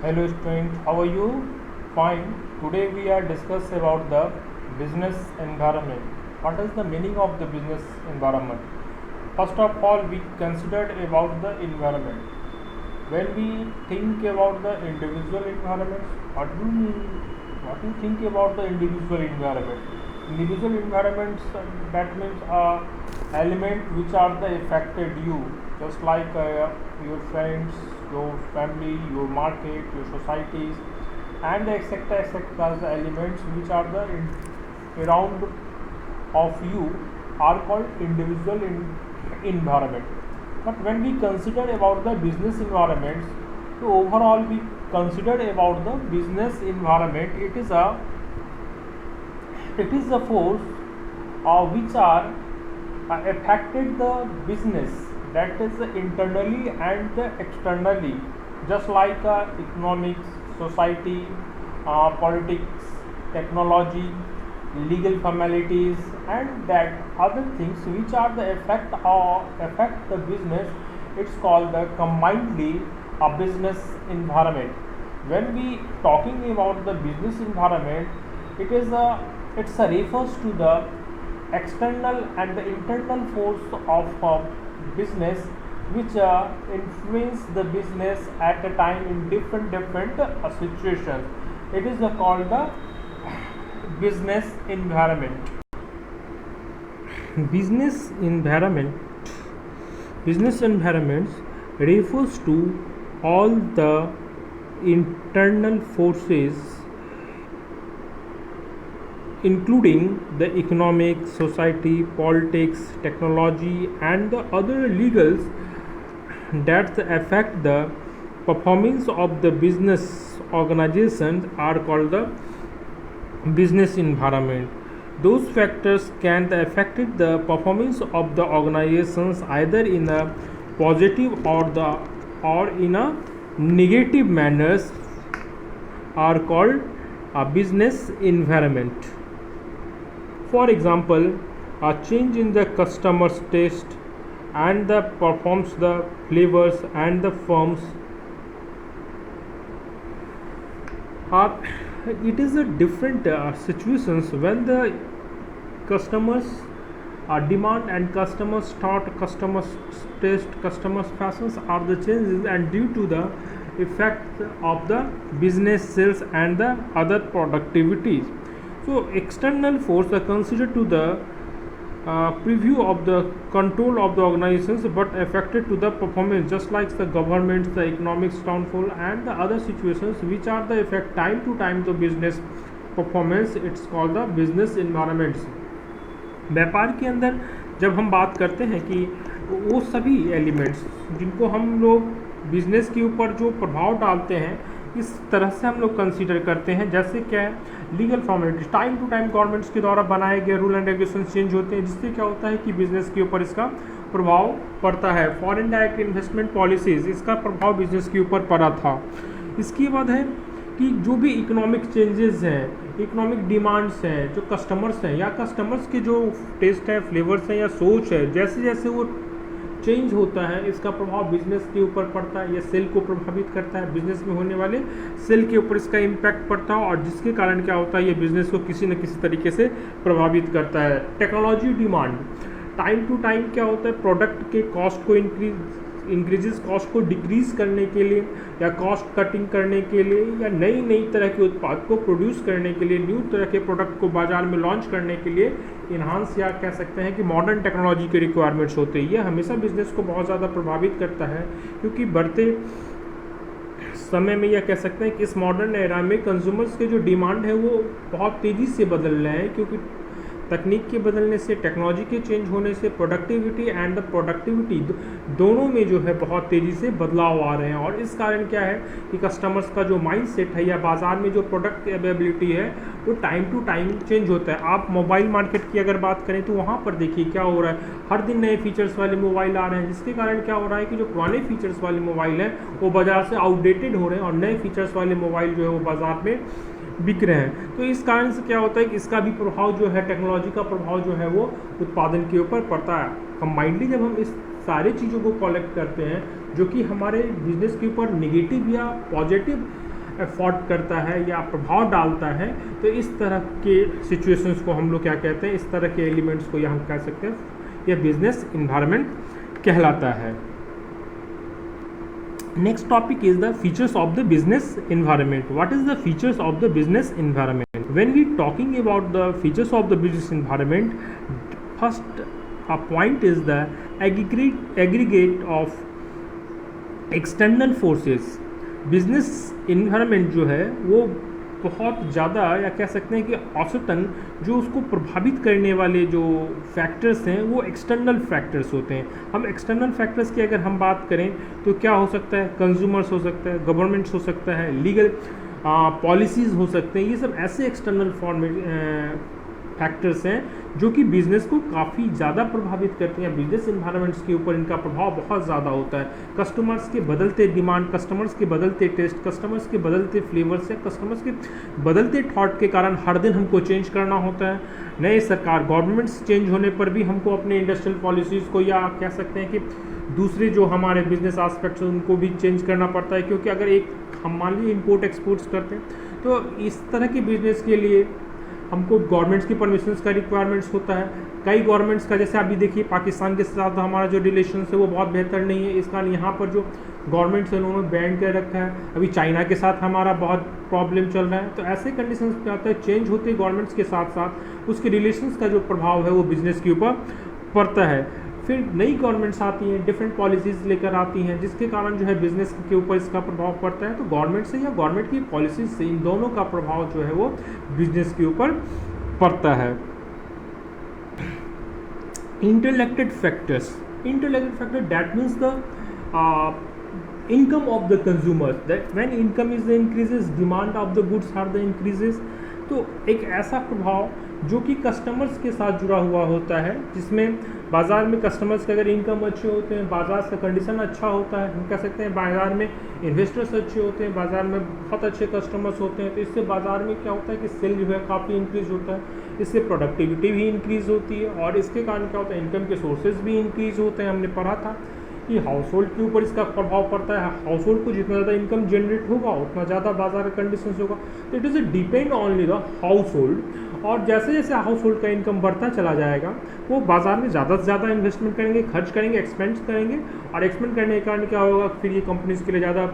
Hello student, how are you? Fine. Today we are discuss about the business environment. What is the meaning of the business environment? First of all, we considered about the environment. When we think about the individual environments, what do you think about the individual environment? Individual environments that means element which are the affected you, just like your friends, your family, your market, your societies, and etc. The elements which are the around of you are called individual environment. But when we consider about the business environments, so overall we consider about the business environment. It is a force which are affected the business, that is internally and externally, just like economics, society, politics, technology, legal formalities, and that other things which are the affect the business. It's called the combinedly a business environment. When we talking about the business environment, it's a refers to the external and the internal force of business which influence the business at a time in different situations. It is called the business environment. business environment Business environments refers to all the internal forces, including the economic, society, politics, technology, and the other legals that affect the performance of the business organizations are called the business environment. Those factors can affect the performance of the organizations either in a positive or in a negative manners are called a business environment. For example, a change in the customer's taste and the performs the flavors and the firms are it is a different situations when the customers demand and customers start customers taste customers fashions are the changes and due to the effect of the business sales and the other productivities. So external force are considered to the preview of the control of the organizations but affected to the performance, just like the governments, the economics downfall and the other situations which are the effect time to time the business performance. It's called the business environments. व्यापार के अंदर जब हम बात करते हैं कि वो सभी एलिमेंट्स जिनको हम लोग बिजनेस के ऊपर जो प्रभाव डालते हैं इस तरह से हम लोग कंसीडर करते हैं. जैसे क्या है, legal formalities time to time governments के द्वारा बनाए गए रूल एंड रेगुलेशन चेंज होते हैं, जिससे क्या होता है कि बिजनेस के ऊपर इसका प्रभाव पड़ता है. फॉरेन डायरेक्ट इन्वेस्टमेंट पॉलिसीज, इसका प्रभाव बिजनेस के ऊपर पड़ा था. इसके बाद है कि जो भी इकोनॉमिक चेंजेस हैं, इकोनॉमिक डिमांड्स हैं, जो कस्टमर्स हैं या कस्टमर्स के जो टेस्ट है, फ्लेवर्स हैं या सोच है, जैसे जैसे वो चेंज होता है इसका प्रभाव बिजनेस के ऊपर पड़ता है. ये सेल को प्रभावित करता है, बिजनेस में होने वाले सेल के ऊपर इसका इम्पैक्ट पड़ता है और जिसके कारण क्या होता है ये बिजनेस को किसी न किसी तरीके से प्रभावित करता है. Technology demand time to time क्या होता है, प्रोडक्ट के कॉस्ट को इंक्रीजेस कॉस्ट को डिक्रीज करने के लिए या कॉस्ट कटिंग करने के लिए या नई नई तरह के उत्पाद को प्रोड्यूस करने के लिए, न्यू तरह के प्रोडक्ट को बाजार में लॉन्च करने के लिए इन्हांस या कह सकते हैं कि मॉडर्न टेक्नोलॉजी के रिक्वायरमेंट्स होते हैं. यह हमेशा बिजनेस को बहुत ज़्यादा प्रभावित करता है क्योंकि बढ़ते समय में यह कह सकते हैं कि इस मॉडर्न एरा में कंज्यूमर्स के जो डिमांड है वो बहुत तेज़ी से बदल रहे हैं क्योंकि तकनीक के बदलने से, टेक्नोलॉजी के चेंज होने से प्रोडक्टिविटी एंड द प्रोडक्टिविटी दोनों में जो है बहुत तेज़ी से बदलाव आ रहे हैं. और इस कारण क्या है कि कस्टमर्स का जो माइंड सेट है या बाज़ार में जो प्रोडक्ट अवेलेबिलिटी है वो टाइम टू टाइम चेंज होता है. आप मोबाइल मार्केट की अगर बात करें तो वहाँ पर देखिए क्या हो रहा है, हर दिन नए फीचर्स वाले मोबाइल आ रहे हैं, जिसके कारण क्या हो रहा है कि जो पुराने फीचर्स वाले मोबाइल हैं वो बाज़ार से आउटडेटेड हो रहे हैं और नए फीचर्स वाले मोबाइल जो है वो बाज़ार में बिक रहे हैं. तो इस कारण से क्या होता है कि इसका भी प्रभाव जो है, टेक्नोलॉजी का प्रभाव जो है वो उत्पादन के ऊपर पड़ता है. कंबाइंडली जब हम इस सारे चीज़ों को कलेक्ट करते हैं जो कि हमारे बिजनेस के ऊपर नेगेटिव या पॉजिटिव अफोर्ड करता है या प्रभाव डालता है, तो इस तरह के सिचुएशंस को हम लोग क्या कहते हैं, इस तरह के एलिमेंट्स को हम कह सकते हैं यह बिजनेस इन्वायरमेंट कहलाता है। Next topic is the features of the business environment. What is the features of the business environment? When we talking about the features of the business environment, first a point is the aggregate of external forces. Business environment जो है वो बहुत ज़्यादा, या कह सकते हैं कि औसतन जो उसको प्रभावित करने वाले जो फैक्टर्स हैं वो एक्सटर्नल फैक्टर्स होते हैं। हम एक्सटर्नल फैक्टर्स की अगर हम बात करें तो क्या हो सकता है, कंज्यूमर्स हो सकता है, गवर्नमेंट्स हो सकता है, लीगल पॉलिसीज़ हो सकते हैं। ये सब ऐसे एक्सटर्नल फैक्टर्स हैं जो कि बिज़नेस को काफ़ी ज़्यादा प्रभावित करते हैं। बिजनेस इन्वायरमेंट्स के ऊपर इनका प्रभाव बहुत ज़्यादा होता है। कस्टमर्स के बदलते डिमांड, कस्टमर्स के बदलते टेस्ट, कस्टमर्स के बदलते फ्लेवर्स या कस्टमर्स के बदलते थॉट के कारण हर दिन हमको चेंज करना होता है। नए सरकार गवर्नमेंट्स चेंज होने पर भी हमको अपने इंडस्ट्रियल पॉलिसीज़ को, या कह सकते हैं कि दूसरे जो हमारे बिजनेस एस्पेक्ट्स हैं उनको भी चेंज करना पड़ता है, क्योंकि अगर एक हम मान लीजिए इम्पोर्ट एक्सपोर्ट्स करते हैं तो इस तरह के बिजनेस के लिए हमको गवर्नमेंट्स की परमिशंस का रिक्वायरमेंट्स होता है। कई गवर्नमेंट्स का, जैसे अभी देखिए पाकिस्तान के साथ हमारा जो रिलेशंस है वो बहुत बेहतर नहीं है, इस कारण यहाँ पर जो गवर्नमेंट्स है उन्होंने बैन कर रखा है। अभी चाइना के साथ हमारा बहुत प्रॉब्लम चल रहा है। तो ऐसे कंडीशंस क्या होता है, चेंज होते गवर्नमेंट्स के साथ साथ उसके रिलेशंस का जो प्रभाव है वो बिजनेस के ऊपर पड़ता है। फिर नई गवर्नमेंट्स आती हैं, डिफरेंट पॉलिसीज़ लेकर आती हैं, जिसके कारण जो है बिज़नेस के ऊपर इसका प्रभाव पड़ता है। तो गवर्नमेंट से या गवर्नमेंट की पॉलिसीज से इन दोनों का प्रभाव जो है वो बिजनेस के ऊपर पड़ता है। Interrelated factors that means the income of the consumers, that when income is increases, demand of the goods are the increases। तो एक ऐसा प्रभाव जो कि कस्टमर्स के साथ जुड़ा हुआ होता है, जिसमें बाज़ार में कस्टमर्स के अगर इनकम अच्छे होते हैं, बाज़ार का कंडीशन अच्छा होता है, हम कह सकते हैं बाज़ार में इन्वेस्टर्स अच्छे होते हैं, बाज़ार में बहुत अच्छे कस्टमर्स होते हैं, तो इससे बाज़ार में क्या होता है कि सेल जो है काफ़ी इंक्रीज़ होता है, इससे प्रोडक्टिविटी भी इंक्रीज़ होती है, और इसके कारण क्या होता है, इनकम के सोर्सेज भी इंक्रीज़ होते हैं। हमने पढ़ा था कि हाउस होल्ड के ऊपर इसका प्रभाव पड़ता है। हाउस होल्ड को जितना ज़्यादा इनकम जनरेट होगा उतना ज़्यादा बाजार का कंडीशन होगा। तो it is depend only the house hold, और जैसे जैसे हाउस होल्ड का इनकम बढ़ता चला जाएगा वो बाजार में ज़्यादा से ज़्यादा इन्वेस्टमेंट करेंगे, खर्च करेंगे, एक्सपेंस करेंगे, और एक्सपेंड करने के कारण क्या होगा, फिर ये कंपनीज के लिए ज़्यादा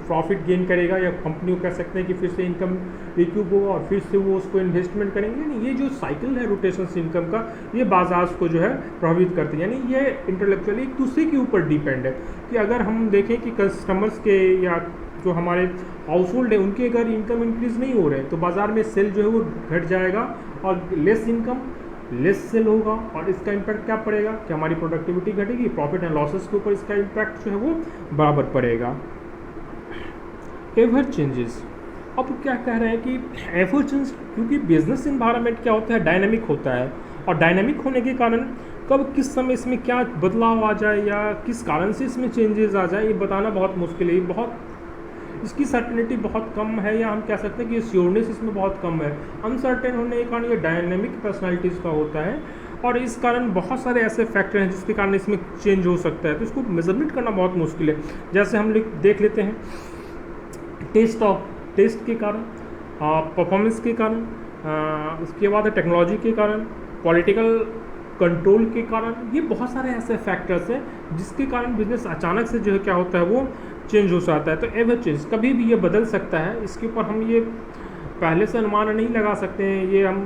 प्रॉफिट गेन करेगा, या कंपनी को कह सकते हैं कि फिर से इनकम रिक्यूब होगा और फिर से वो उसको इन्वेस्टमेंट करेंगे। यानी ये जो साइकिल है रोटेशन इनकम का, ये बाजार को जो है प्रभावित करते हैं। यानी ये इंटेलेक्चुअली एक दूसरे के ऊपर डिपेंड है कि अगर हम देखें कि कस्टमर्स के या जो हमारे हाउस होल्ड है उनके अगर इनकम इंक्रीज़ नहीं हो रहे हैं तो बाज़ार में सेल जो है वो घट जाएगा, और लेस इनकम लेस सेल होगा, और इसका इम्पैक्ट क्या पड़ेगा कि हमारी प्रोडक्टिविटी घटेगी, प्रॉफिट एंड लॉसेस के ऊपर इसका इम्पैक्ट जो है वो बराबर पड़ेगा। एवर चेंजेस, अब क्या कह रहे हैं कि एवर चेंज, क्योंकि बिजनेस इन्वायरमेंट क्या होता है, डायनामिक होता है, और डायनामिक होने के कारण कब किस समय इसमें क्या बदलाव आ जाए या किस कारण से इसमें चेंजेस आ जाए ये बताना बहुत मुश्किल है। बहुत इसकी सर्टेनिटी बहुत कम है, या हम कह सकते हैं कि श्योरनेस इसमें बहुत कम है। अनसर्टेन होने के कारण ये डायनेमिक पर्सनैलिटीज़ का होता है, और इस कारण बहुत सारे ऐसे फैक्टर हैं जिसके कारण इसमें चेंज हो सकता है। तो इसको मेजरमेंट करना बहुत मुश्किल है। जैसे हम देख लेते हैं टेस्ट के कारण, परफॉर्मेंस के कारण, उसके बाद टेक्नोलॉजी के कारण, पॉलिटिकल कंट्रोल के कारण, ये बहुत सारे ऐसे फैक्टर्स हैं जिसके कारण बिजनेस अचानक से जो है क्या होता है वो चेंज हो जाता है। तो एवर चेंज कभी भी ये बदल सकता है, इसके ऊपर हम ये पहले से अनुमान नहीं लगा सकते हैं, ये हम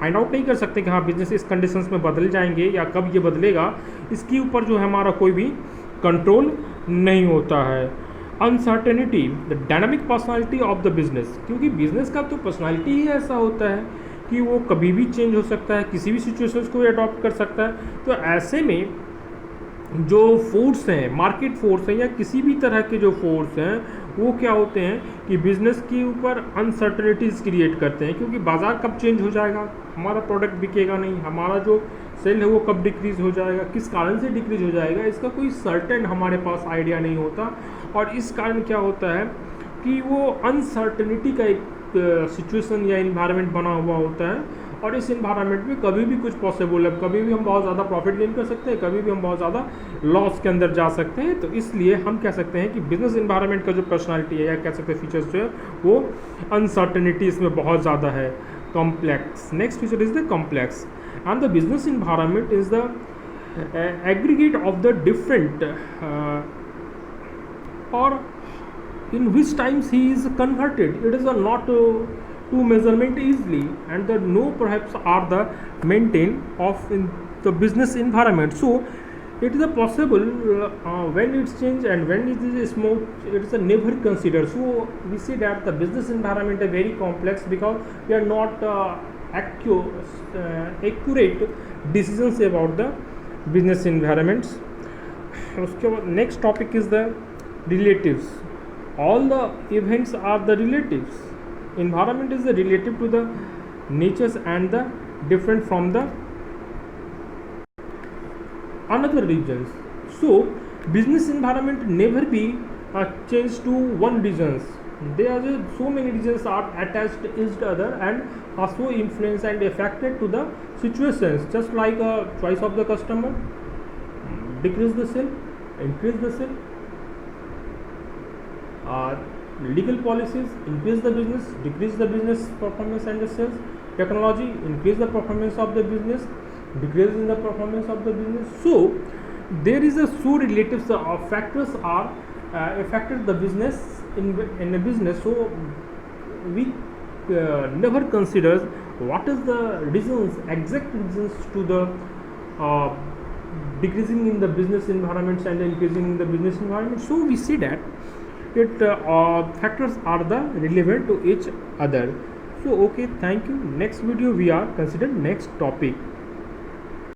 फाइंड आउट नहीं कर सकते कि हाँ बिजनेस इस कंडीशंस में बदल जाएंगे या कब ये बदलेगा, इसके ऊपर जो है हमारा कोई भी कंट्रोल नहीं होता है। Uncertainty, the dynamic personality of the business, क्योंकि बिजनेस का तो पर्सनालिटी ही ऐसा होता है कि वो कभी भी चेंज हो सकता है, किसी भी सिचुएशंस को अडॉप्ट कर सकता है। तो ऐसे में जो फोर्स हैं, मार्केट फोर्स हैं या किसी भी तरह के जो फोर्स हैं, वो क्या होते हैं कि बिज़नेस के ऊपर अनसर्टेनिटीज़ क्रिएट करते हैं, क्योंकि बाज़ार कब चेंज हो जाएगा, हमारा प्रोडक्ट बिकेगा नहीं, हमारा जो सेल है वो कब डिक्रीज़ हो जाएगा, किस कारण से डिक्रीज़ हो जाएगा, इसका कोई सर्टेन हमारे पास आइडिया नहीं होता। और इस कारण क्या होता है कि वो अनसर्टेनिटी का एक सिचुएशन या इन्वायरमेंट बना हुआ होता है, और इस इन्वायरमेंट में कभी भी कुछ पॉसिबल है, कभी भी हम बहुत ज़्यादा प्रॉफिट गेन कर सकते हैं, कभी भी हम बहुत ज़्यादा लॉस के अंदर जा सकते हैं। तो इसलिए हम कह सकते हैं कि बिजनेस इन्वायरमेंट का जो पर्सनालिटी है या कह सकते हैं फीचर्स जो है वो अनसर्टेनिटी इसमें बहुत ज़्यादा है, complex. Next feature is the complex and the business environment is the aggregate of the different or in which times he is converted. It is not to measurement easily, and the no perhaps are the maintained of in the business environment. So it is a possible when it's change and when it is smooth, it is a never considered. So we see that the business environment is very complex because we are not accurate decisions about the business environments. उसके बाद next topic is the relatives. All the events are the relatives. Environment is the relative to the natures and the different from the another regions. So business environment never be changed to one regions. There are so many regions are attached to each other and are so influenced and affected to the situations, just like a choice of the customer, decrease the sale, increase the sale, legal policies, increase the business, decrease the business performance and the sales, technology, increase the performance of the business, decrease in the performance of the business. So there is a so relative factors are affected the business in a business. So we never considers what is the reasons, exact reasons to the decreasing in the business environments and increasing in the business environment. So we see that it factors are the relevant to each other. So okay, thank you. Next video we are consider next topic.